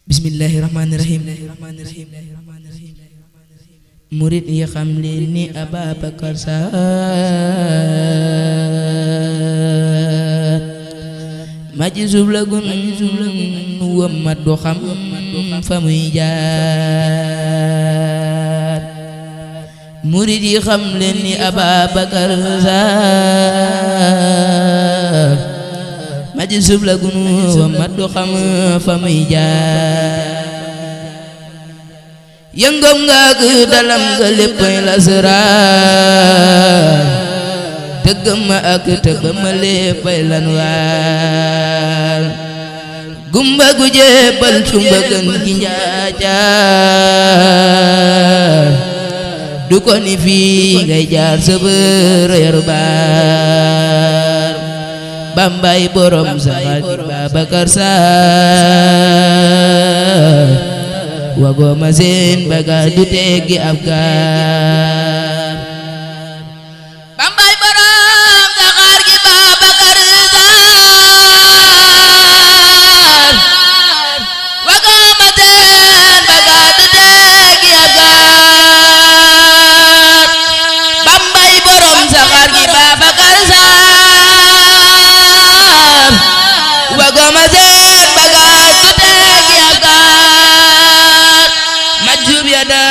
Bismillahirrahmanirrahim. Murid yi xam leen ni Ababacar Sarr majzub la gun wammat du xam fa muy jaar. Murid yi xam leen ni Ababacar Sarr majzub la gun wammat du xam fa muy jaar. Yëngam nga ak dalam nga léppay lasraar tëggam ma ak tëggam ma léppay lanwaar. Gumba gu jébbal tumba gën gi njaacaar du ko ni fii ngay jaar sa bër yor baar. Bambay borom saxaar gi Babacar Sarr wago ma seen baga du teggi ab gaar. Bambay borom saxaar gi Babacar Sarr wago ma seen baga du teggi ab gaar. Bambay borom saxaar gi Babacar Sarr wago ma seen baga du teggi ab gaar. Majub ya da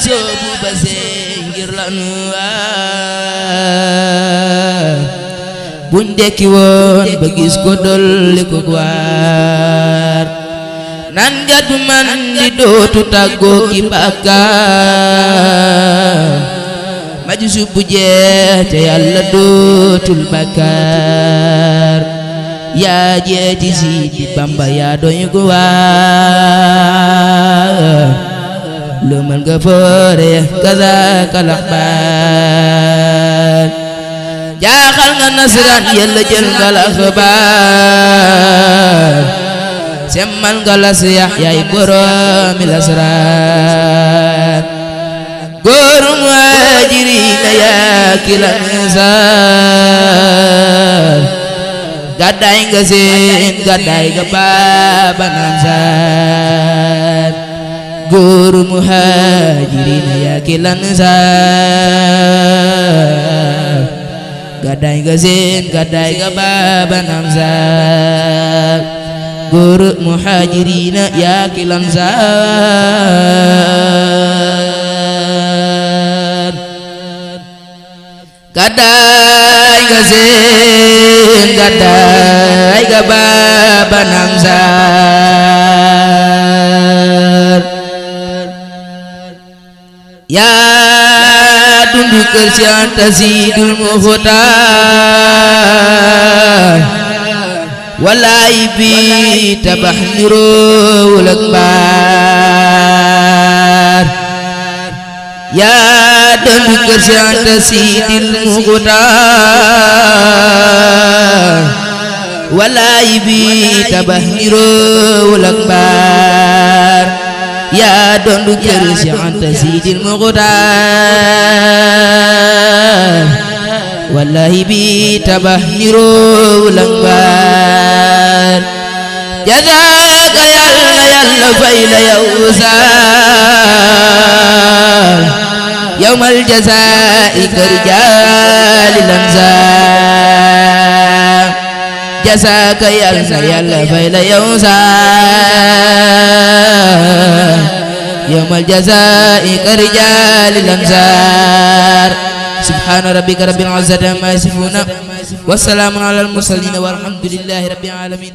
soobu ba see ngir lanu waar buñ dekki woon ba gis ko dolli ko waar. Nan nga du man di dootu tàggoo ki bàkkaar majub bu jeex te yàlla dootul bàkkaar. Yaa jeeti Sidi Bamba yaa doy ko waar lu mën nga foore kazaaka laxbaar. jaaxal nga nasraan yàlla jël nga laxbaar semmal nga las yaay boroomi lasraar. góoru muhaajiriina yaa kilan saar gàddaay nga seen gàddaay nga baaba naan saar. góoru muhaajiriina yaa kilan saar gàddaay nga seen gàddaay nga baaba naan saar. góoru muhaajiriina yaa kilan saar gàddaay nga seen gàddaay nga baaba naan saar. yaa dundu kër si Anta Sidul Muxtaar walaay bi tabax niroowul ak baar. yaa dundu kër si Anta Sidul Muxtaar walaay bi tabax niroowul ak baar. yaa dondu kër si Anta Sidil Muxtaar wallahi bi tabax niroowul ak baar. jazaaka yàlla fay la yow Sarr yawmal jazaa'i ka rijaalil ansaar. jazaaka yàlla fay la yow Sarr yawmal jazaa'i ka rijaalil ansaar. subhaana rabbika rabbil izzati ammaa yasifuun wa salaamun alal mursaliin walhamdulillaahi rabbil aalamiin.